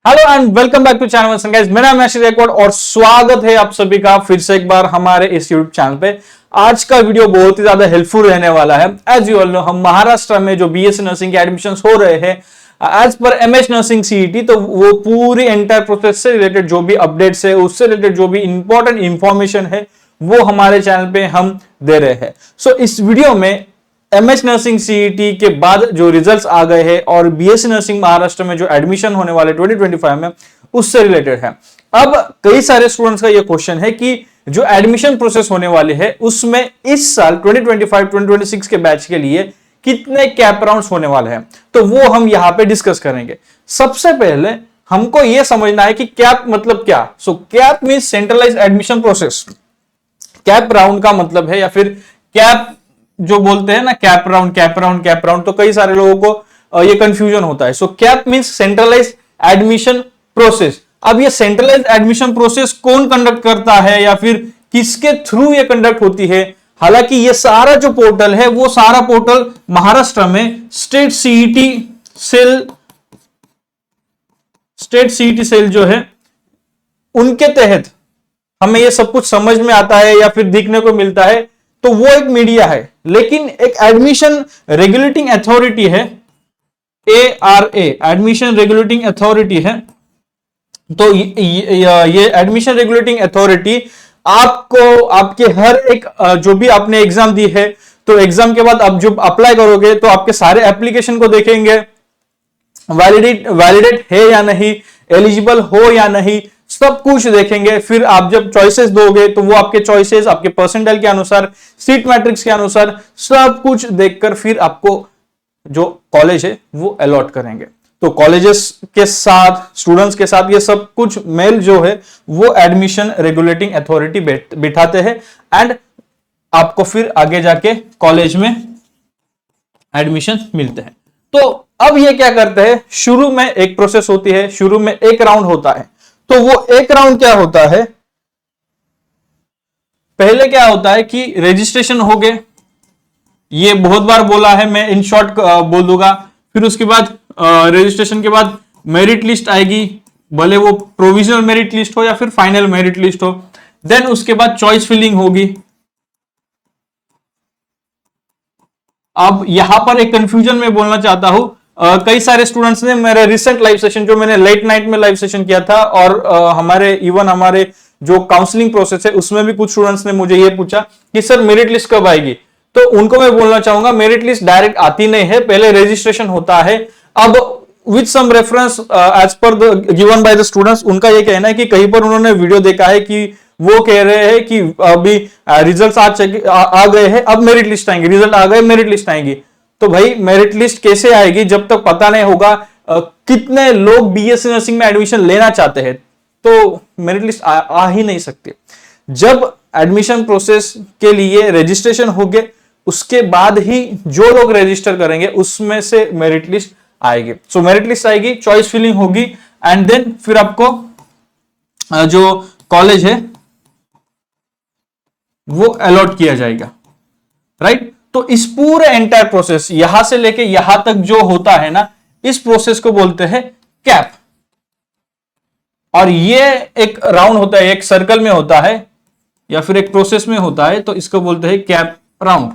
Hello and welcome back to channel guys. मेरा नाम है आशीष गायकवाड़ और स्वागत है आप सभी का फिर से एक बार हमारे इस यूट्यूब चैनल पे। आज का वीडियो बहुत ही ज्यादा हेल्पफुल रहने वाला है। एज यू ऑल नो, हम महाराष्ट्र में जो बीएससी नर्सिंग के एडमिशंस हो रहे हैं as per MH nursing CET, तो वो पूरी एंटायर प्रोसेस से रिलेटेड जो भी अपडेट्स है, उससे रिलेटेड जो भी इंपॉर्टेंट इंफॉर्मेशन है, वो हमारे चैनल पे हम दे रहे हैं। सो इस वीडियो में एमएच नर्सिंग सीईटी के बाद जो रिजल्ट्स आ गए हैं और बीएससी नर्सिंग महाराष्ट्र में जो एडमिशन होने वाले 2025 में, उससे रिलेटेड है। अब कई सारे स्टूडेंट्स का ये क्वेश्चन है कि जो एडमिशन प्रोसेस होने वाले है उसमें इस साल 2025-2026 के बैच के लिए कितने कैप राउंड्स होने वाले हैं, तो वो हम यहां पे डिस्कस करेंगे। सबसे पहले हमको यह समझना है कि कैप मतलब क्या। Cap means centralised admission process. Cap round का मतलब है, या फिर कैप जो बोलते हैं ना, cap round cap round cap round, तो कई सारे लोगों को ये कंफ्यूजन होता है। Cap means centralised admission process. अब ये सेंट्रलाइज्ड एडमिशन प्रोसेस कौन कंडक्ट करता है या फिर किसके थ्रू ये कंडक्ट होती है? हालांकि ये सारा जो पोर्टल है वो सारा पोर्टल महाराष्ट्र में स्टेट सीईटी सेल जो है उनके तहत हमें ये सब कुछ समझ में आता है या फिर देखने को मिलता है। तो वो एक मीडिया है, लेकिन एक एडमिशन रेगुलेटिंग अथॉरिटी है, ARA एडमिशन रेगुलेटिंग अथॉरिटी है। तो ये एडमिशन रेगुलेटिंग अथॉरिटी आपको आपके हर एक जो भी आपने एग्जाम दी है, तो एग्जाम के बाद आप जब अप्लाई करोगे तो आपके सारे एप्लीकेशन को देखेंगे, वैलिडेट है या नहीं, एलिजिबल हो या नहीं, सब कुछ देखेंगे। फिर आप जब चॉइसेस दोगे तो वो आपके चॉइसेस आपके परसेंटाइल के अनुसार, सीट मैट्रिक्स के अनुसार सब कुछ देखकर फिर आपको जो कॉलेज है वो अलॉट करेंगे। तो कॉलेजेस के साथ, स्टूडेंट्स के साथ ये सब कुछ मेल जो है वो एडमिशन रेगुलेटिंग अथॉरिटी बिठाते हैं एंड आपको फिर आगे जाके कॉलेज में एडमिशन मिलते हैं। तो अब ये क्या करते हैं, शुरू में एक प्रोसेस होती है, शुरू में एक राउंड होता है। तो वो एक राउंड क्या होता है, पहले क्या होता है कि रजिस्ट्रेशन हो गए, ये बहुत बार बोला है, मैं इन शॉर्ट बोल दूंगा। फिर उसके बाद रजिस्ट्रेशन के बाद मेरिट लिस्ट आएगी, भले वो प्रोविजनल मेरिट लिस्ट हो या फिर फाइनल मेरिट लिस्ट हो। देन उसके बाद चॉइस फिलिंग होगी। अब यहां पर एक कंफ्यूजन में बोलना चाहता हूं, कई सारे स्टूडेंट्स ने मेरे रिसेंट लाइव सेशन, जो मैंने लेट नाइट में लाइव सेशन किया था, और हमारे जो काउंसलिंग प्रोसेस है उसमें भी कुछ स्टूडेंट्स ने मुझे ये पूछा कि सर मेरिट लिस्ट कब आएगी। तो उनको मैं बोलना चाहूंगा, मेरिट लिस्ट डायरेक्ट आती नहीं है, पहले रजिस्ट्रेशन होता है। अब with some reference as per given by the students, उनका ये कहना है कि कहीं पर उन्होंने वीडियो देखा है कि वो कह रहे हैं कि अभी रिजल्ट आ गए हैं, अब मेरिट लिस्ट आएंगे, रिजल्ट आ गए मेरिट लिस्ट आएंगी। तो भाई मेरिट लिस्ट कैसे आएगी जब तक पता नहीं होगा कितने लोग बीएससी नर्सिंग में एडमिशन लेना चाहते हैं? तो मेरिट लिस्ट आ ही नहीं सकती। जब एडमिशन प्रोसेस के लिए रजिस्ट्रेशन हो गए, उसके बाद ही जो लोग रजिस्टर करेंगे उसमें से मेरिट लिस्ट आएगी। सो मेरिट लिस्ट आएगी, चॉइस फिलिंग होगी एंड देन फिर आपको जो कॉलेज है वो अलॉट किया जाएगा, राइट। तो इस पूरे एंटायर प्रोसेस, यहां से लेके यहां तक जो होता है ना, इस प्रोसेस को बोलते हैं कैप। और ये एक राउंड होता है, एक सर्कल में होता है या फिर एक प्रोसेस में होता है, तो इसको बोलते हैं कैप राउंड।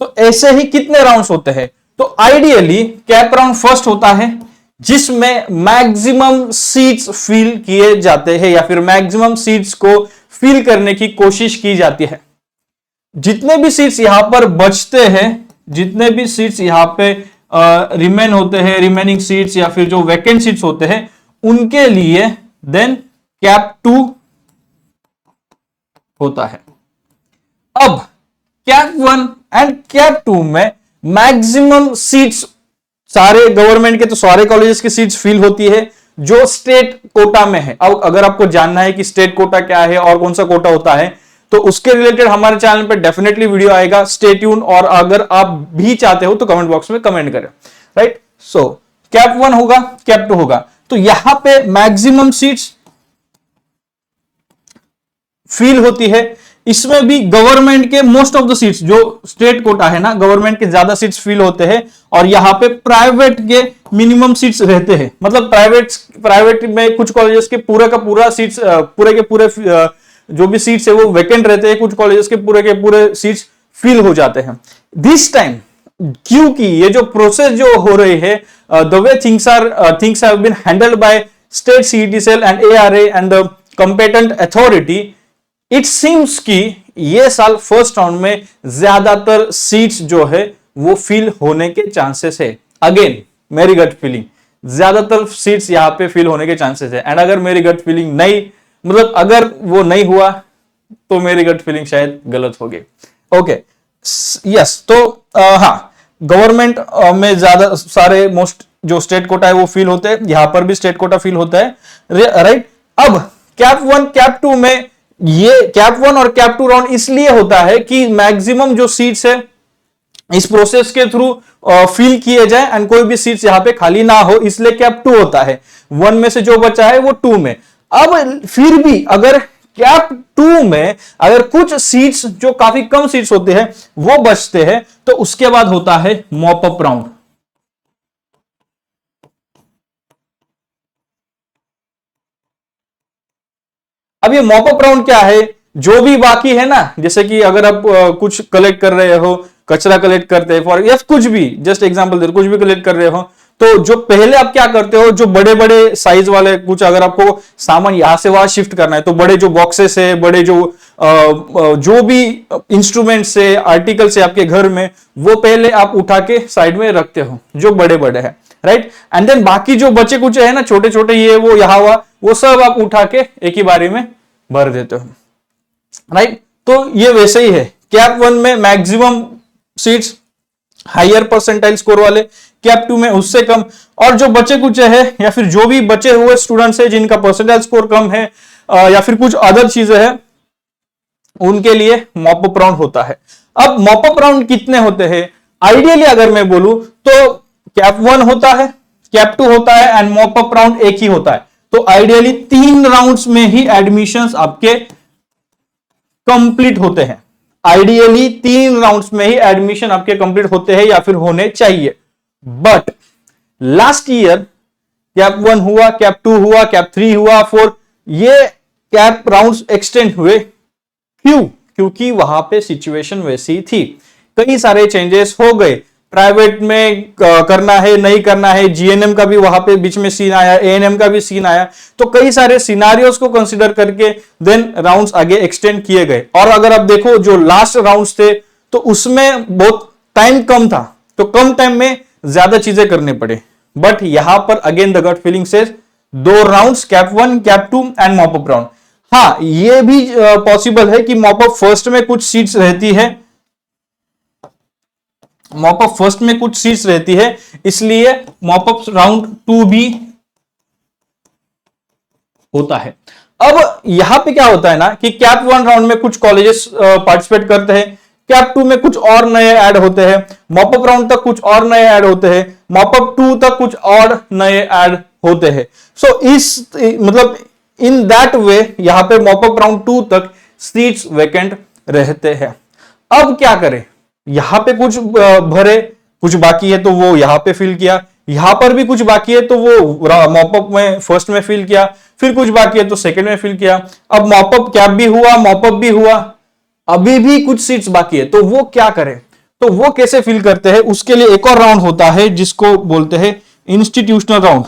तो ऐसे ही कितने राउंड्स होते हैं? तो आइडियली कैप राउंड फर्स्ट होता है, जिसमें मैक्सिमम सीट्स फिल किए जाते हैं या फिर मैक्सिमम सीट्स को फिल करने की कोशिश की जाती है। जितने भी सीट्स यहां पर बचते हैं, जितने भी सीट्स यहां पे रिमेन होते हैं, रिमेनिंग सीट्स या फिर जो वैकेंट सीट्स होते हैं, उनके लिए देन कैप 2 होता है। अब कैप 1 एंड कैप 2 में मैक्सिमम सीट्स, सारे गवर्नमेंट के तो सारे कॉलेजेस की सीट्स फिल होती है जो स्टेट कोटा में है। अब अगर आपको जानना है कि स्टेट कोटा क्या है और कौन सा कोटा होता है, तो उसके रिलेटेड हमारे चैनल पे डेफिनेटली वीडियो आएगा, स्टे ट्यून। और अगर आप भी चाहते हो तो कमेंट बॉक्स में कमेंट करें, राइट। सो कैप 1 होगा, कैप 2 होगा। तो यहां पे मैक्सिमम सीट्स फिल होती है, इसमें भी गवर्नमेंट के मोस्ट ऑफ द सीट्स, जो स्टेट कोटा है ना, गवर्नमेंट के ज्यादा सीट्स फिल होते हैं और यहाँ पे प्राइवेट के मिनिमम सीट्स रहते हैं। मतलब प्राइवेट में कुछ कॉलेजेस के पूरे का पूरा सीट्स, पूरे के पूरे जो भी सीट्स है वो वैकेंट रहते हैं, कुछ कॉलेजेस के पूरे सीट्स फिल हो जाते हैं। दिस टाइम क्योंकि ये जो प्रोसेस जो हो रही है, the way things have been handled by state CET cell and ARA and the competent authority, it seems कि ये साल फर्स्ट राउंड में ज्यादातर सीट्स जो है वो फिल होने के चांसेस है। अगेन मेरी गट फीलिंग, ज्यादातर सीट्स यहां पे फिल होने के चांसेस है। एंड अगर मेरी गट फीलिंग नहीं, मतलब अगर वो नहीं हुआ तो मेरी गट फीलिंग शायद गलत होगी। ओके यस, तो हाँ, गवर्नमेंट में ज्यादा सारे मोस्ट जो स्टेट कोटा है वो फिल होते हैं, यहां पर भी स्टेट कोटा फिल होता है, राइट। अब कैप 1 कैप 2 में, ये कैप 1 और कैप 2 राउंड इसलिए होता है कि मैक्सिमम जो सीट्स है इस प्रोसेस के थ्रू फिल किए जाए एंड कोई भी सीट्स यहां पे खाली ना हो, इसलिए कैप 2 होता है। 1 में से जो बचा है वो 2 में। अब फिर भी अगर कैप 2 में अगर कुछ सीट्स जो काफी कम सीट्स होते हैं वो बचते हैं, तो उसके बाद होता है मॉप अप राउंड। अब ये मॉप अप राउंड क्या है? जो भी बाकी है ना, जैसे कि अगर आप कुछ कलेक्ट कर रहे हो, कचरा कलेक्ट करते हैं फॉर या कुछ भी, जस्ट एग्जांपल दे, कुछ भी कलेक्ट कर रहे हो, तो जो पहले आप क्या करते हो, जो बड़े बड़े साइज वाले कुछ अगर आपको सामान यहां से वहां शिफ्ट करना है, तो बड़े जो बॉक्सेस है, बड़े जो भी इंस्ट्रूमेंट्स है, आर्टिकल्स है आपके घर में, वो पहले आप उठा के साइड में रखते हो जो बड़े बड़े है, राइट। एंड देन बाकी जो बचे कुछ है ना, छोटे छोटे ये वो यहाँ हुआ, वो सब आप उठा के एक ही बारी में भर देते हो, राइट। तो ये वैसे ही है, कैप 1 में maximum seats higher percentile score वाले, कैप 2 में उससे कम, और जो बचे कुछ है या फिर जो भी बचे हुए स्टूडेंट्स है जिनका परसेंटाइल स्कोर कम है या फिर कुछ अदर चीजें हैं, उनके लिए मॉप अप राउंड होता है। अब मॉप अप राउंड कितने होते हैं? आइडियली अगर मैं बोलूं तो कैप 1 होता है, कैप 2 होता है एंड मॉप अप राउंड एक ही होता है। तो आइडियली 3 राउंड्स में ही एडमिशंस आपके कंप्लीट होते हैं। आइडियली 3 राउंड्स में ही एडमिशन आपके कंप्लीट होते हैं या फिर होने चाहिए। बट लास्ट ईयर कैप 1 हुआ, कैप 2 हुआ, कैप 3 हुआ, 4, ये कैप राउंड्स एक्सटेंड हुए। क्यों? क्योंकि वहां पे सिचुएशन वैसी थी, कई सारे चेंजेस हो गए। प्राइवेट में करना है नहीं करना है, जीएनएम का भी वहां पे बीच में सीन आया, एएनएम का भी सीन आया, तो कई सारे सिनारियोस को कंसीडर करके देन राउंड्स आगे एक्सटेंड किए गए। और अगर आप देखो जो लास्ट राउंड्स थे तो उसमें बहुत टाइम कम था, तो कम टाइम में ज्यादा चीजें करने पड़े। बट यहां पर again the gut feeling says 2 rounds, CAP 1 CAP 2 and mop up round. हाँ, ये भी पॉसिबल है कि मॉप अप फर्स्ट में कुछ सीट्स रहती है, मॉप अप फर्स्ट में कुछ सीट्स रहती है, इसलिए मॉप अप राउंड 2 भी होता है। अब यहां पे क्या होता है ना कि कैप 1 राउंड में कुछ कॉलेजेस पार्टिसिपेट करते हैं, कैप 2 में कुछ और नए ऐड होते हैं, मॉप अप राउंड तक कुछ और नए ऐड होते हैं, मॉप अप 2 तक कुछ और नए ऐड होते हैं। सो मतलब इन दैट वे यहां पे मॉप अप राउंड 2 तक सीट्स वैकेंट रहते हैं। अब क्या करें? यहां पे कुछ भरे, कुछ बाकी है तो वो यहां पे फिल किया, यहां पर भी कुछ बाकी है तो वो मॉपअप में फर्स्ट में फिल किया, फिर कुछ बाकी है तो सेकंड में फिल किया। अब मॉपअप कैप भी हुआ, मॉपअप भी हुआ, अभी भी कुछ सीट्स बाकी है, तो वो क्या करें? तो वो कैसे फिल करते हैं? उसके लिए एक और राउंड होता है जिसको बोलते हैं इंस्टीट्यूशनल राउंड।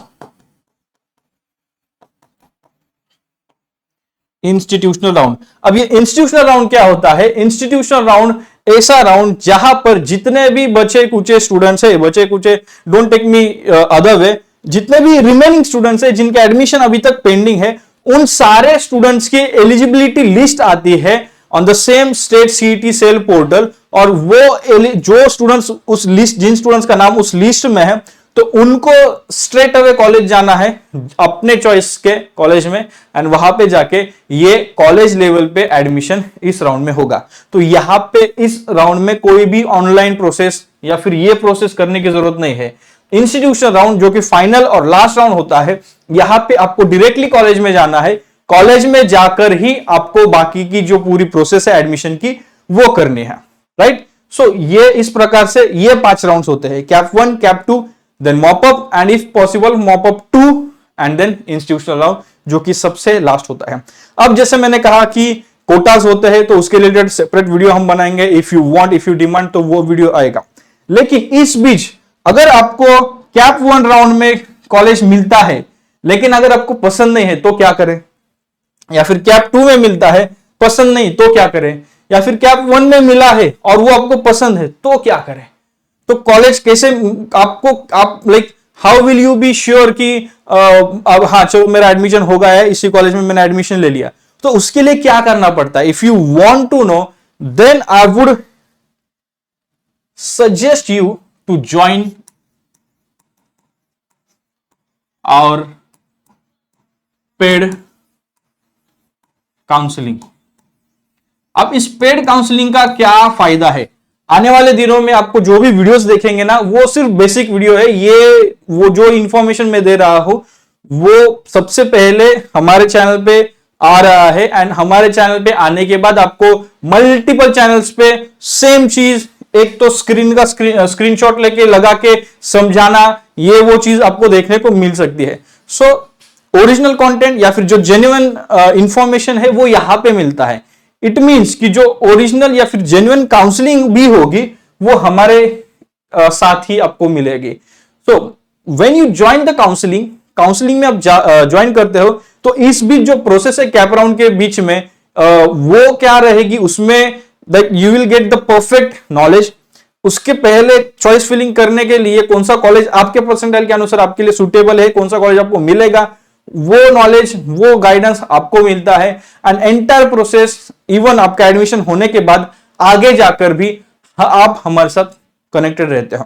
Institutional round. अब ये इंस्टीट्यूशनल राउंड क्या होता है? इंस्टीट्यूशनल राउंड ऐसा राउंड जहां पर जितने भी बचे कुचे स्टूडेंट्स है, बचे कुचे, don't take me other way, जितने भी रिमेनिंग स्टूडेंट्स है जिनके एडमिशन अभी तक पेंडिंग है, उन सारे स्टूडेंट्स की एलिजिबिलिटी लिस्ट आती है on the same state CET cell portal, और वो जो स्टूडेंट्स उस लिस्ट, जिन स्टूडेंट्स का नाम उस लिस्ट में है, तो उनको स्ट्रेट अवे कॉलेज जाना है अपने चॉइस के कॉलेज में, एंड वहां पे जाके ये कॉलेज लेवल पे एडमिशन इस राउंड में होगा। तो यहां पे इस राउंड में कोई भी ऑनलाइन प्रोसेस या फिर ये प्रोसेस करने की जरूरत नहीं है। इंस्टीट्यूशनल राउंड जो कि फाइनल और लास्ट राउंड होता है, यहां पे आपको डायरेक्टली कॉलेज में जाना है, कॉलेज में जाकर ही आपको बाकी की जो पूरी प्रोसेस है एडमिशन की वो करनी है, राइट। सो ये इस प्रकार से ये 5 राउंड्स होते हैं, CAP 1, CAP 2, then mop up and if possible mop up 2 and then institutional round जो कि सबसे लास्ट होता है। अब जैसे मैंने कहा कि कोटास होते हैं तो उसके रिलेटेड सेपरेट वीडियो हम बनाएंगे, if you want, if you demand तो वो वीडियो आएगा। लेकिन इस बीच अगर आपको कैप 1 राउंड में कॉलेज मिलता है लेकिन अगर आपको पसंद नहीं है तो क्या करें, या फिर कैप 2 में मिलता है पसंद नहीं तो क्या करें, या फिर कैप 1 में मिला है और वो आपको पसंद है तो क्या करें। तो कॉलेज कैसे आपको आप like how will you be sure कि अब हाँ चलो मेरा एडमिशन हो गया है, इसी कॉलेज में मैंने एडमिशन ले लिया, तो उसके लिए क्या करना पड़ता है। If you want to know then I would suggest you to join our paid counselling. अब इस पेड काउंसलिंग का क्या फायदा है, आने वाले दिनों में आपको जो भी वीडियोस देखेंगे ना वो सिर्फ बेसिक वीडियो है, ये वो जो इंफॉर्मेशन मैं दे रहा हूं वो सबसे पहले हमारे चैनल पे आ रहा है एंड हमारे चैनल पे आने के बाद आपको मल्टीपल चैनल्स पे सेम चीज, एक तो स्क्रीन का स्क्रीनशॉट लेके लगा के समझाना, ये वो चीज आपको देखने को मिल सकती है। सो ओरिजिनल कंटेंट या फिर जो जेन्युइन इंफॉर्मेशन है वो यहां पे मिलता है। इट मींस कि जो ओरिजिनल या फिर जेन्युइन काउंसलिंग भी होगी वो हमारे साथ ही आपको मिलेगी। So when you join the counselling में आप ज्वाइन करते हो तो इस बीच जो प्रोसेस है कैप राउंड के बीच में वो क्या रहेगी, उसमें you will get the perfect knowledge. उसके पहले चॉइस फिलिंग करने के लिए कौन सा कॉलेज आपके परसेंटाइल के अनुसार आपके लिए सुटेबल है, कौन सा कॉलेज आपको मिलेगा, वो नॉलेज वो गाइडेंस आपको मिलता है एंड एंटायर प्रोसेस इवन आपका एडमिशन होने के बाद आगे जाकर भी आप हमारे साथ कनेक्टेड रहते हो।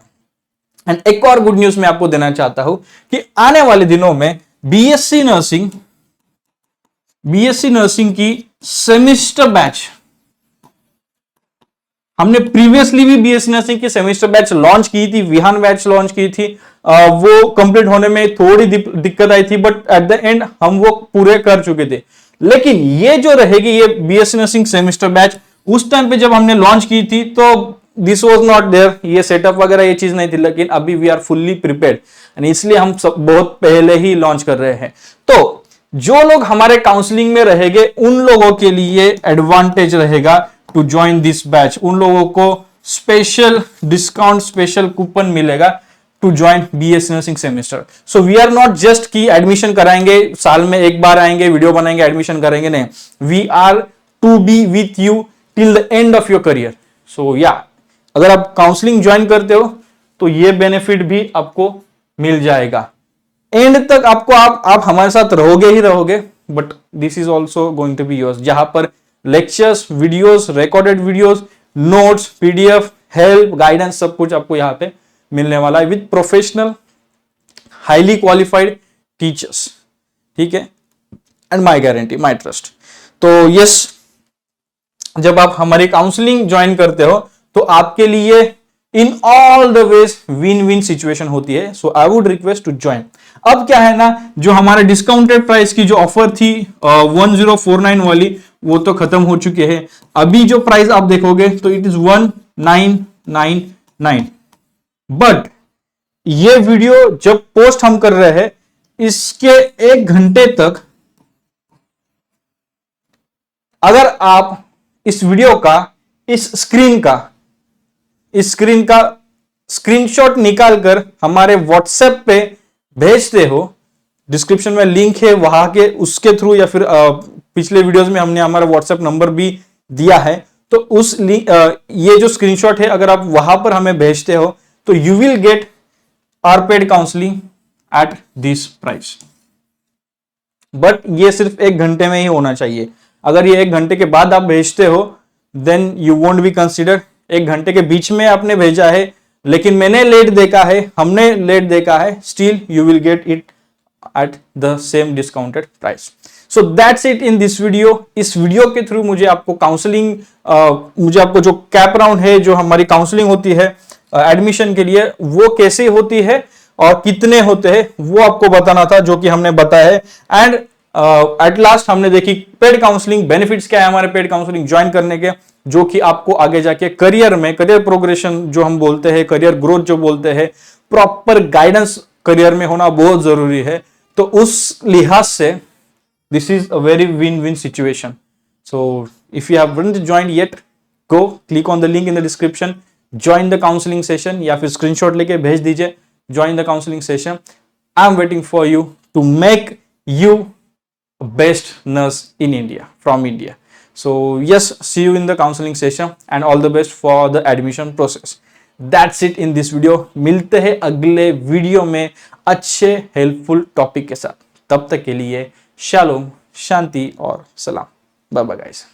एंड एक और गुड न्यूज मैं आपको देना चाहता हूं कि आने वाले दिनों में बीएससी नर्सिंग की सेमेस्टर बैच, हमने प्रीवियसली भी बीएससी नर्सिंग की सेमेस्टर बैच लॉन्च की थी, विहान बैच लॉन्च की थी, वो कंप्लीट होने में थोड़ी दिक्कत आई थी बट एट द एंड हम वो पूरे कर चुके थे। लेकिन ये जो रहेगी ये बीएससी नर्सिंग सेमेस्टर बैच, उस टाइम पे जब हमने लॉन्च की थी तो दिस वाज नॉट देयर, ये सेटअप वगैरह ये चीज नहीं थी, लेकिन अभी we are fully prepared and इसलिए हम सब बहुत पहले ही लॉन्च कर रहे हैं। तो जो लोग हमारे काउंसलिंग में रहेंगे उन लोगों के लिए एडवांटेज रहेगा टू ज्वाइन दिस बैच, उन लोगों को स्पेशल डिस्काउंट, स्पेशल कूपन मिलेगा to join BSc nursing semester. So we are not just कि एडमिशन कराएंगे, साल में एक बार आएंगे, वीडियो बनाएंगे, एडमिशन करेंगे, नहीं, we are to be with you till the end of your career. So या अगर आप काउंसलिंग ज्वाइन करते हो तो ये बेनिफिट भी आपको मिल जाएगा। एंड तक आपको आप हमारे साथ रहोगे ही रहोगे, but this is also going to be yours, जहां पर lectures, videos, recorded videos, notes, PDF, help, guidance सब कुछ आपको यहां पे मिलने वाला है with professional highly qualified teachers, ठीक है, and my guarantee, my trust. तो यस, जब आप हमारी काउंसलिंग ज्वाइन करते हो तो आपके लिए in all the ways win win situation होती है। So I would request to join. अब क्या है ना, जो हमारे डिस्काउंटेड प्राइस की जो ऑफर थी 1049 वाली, वो तो खत्म हो चुके हैं। अभी जो प्राइस आप देखोगे तो इट इज 1999, बट ये वीडियो जब पोस्ट हम कर रहे हैं इसके 1 घंटे तक अगर आप इस वीडियो का इस स्क्रीन का स्क्रीनशॉट निकालकर हमारे व्हाट्सएप पे भेजते हो, डिस्क्रिप्शन में लिंक है वहां के, उसके थ्रू या फिर पिछले वीडियोस में हमने हमारा व्हाट्सएप नंबर भी दिया है, तो उस ये जो स्क्रीनशॉट है अगर आप वहां पर हमें भेजते हो तो you will get our paid counselling at this price. But ये सिर्फ 1 घंटे में ही होना चाहिए। अगर ये 1 घंटे के बाद आप भेजते हो then you won't be consider. 1 घंटे के बीच में आपने भेजा है लेकिन मैंने लेट देखा है, हमने लेट देखा है, still you will get it at the same discounted price. So that's it in this video. इस वीडियो के थ्रू मुझे आपको काउंसलिंग, मुझे आपको जो कैप राउंड है, जो हमारी काउंसलिंग होती है एडमिशन के लिए, वो कैसे होती है और कितने होते हैं वो आपको बताना था, जो कि हमने बताया है। एंड एट लास्ट हमने देखी पेड काउंसलिंग बेनिफिट्स क्या है हमारे पेड काउंसलिंग ज्वाइन करने के, जो कि आपको आगे जाके करियर में, करियर प्रोग्रेशन जो हम बोलते हैं, करियर ग्रोथ जो बोलते हैं, प्रॉपर गाइडेंस करियर में होना बहुत जरूरी है। तो उस लिहाज से this is a very win win situation. So if you haven't joined yet, go click on the link in the description, join the counselling session, या फिर स्क्रीनशॉट लेके भेज दीजिए, join the counselling session. I am waiting for you to make you best nurse in India, from India. So yes, see you in the counseling session and all the best for the admission process. That's it in this video. मिलते हैं अगले video में अच्छे helpful topic के साथ। तब तक के लिए शालोम, शांति और सलाम। Bye bye guys.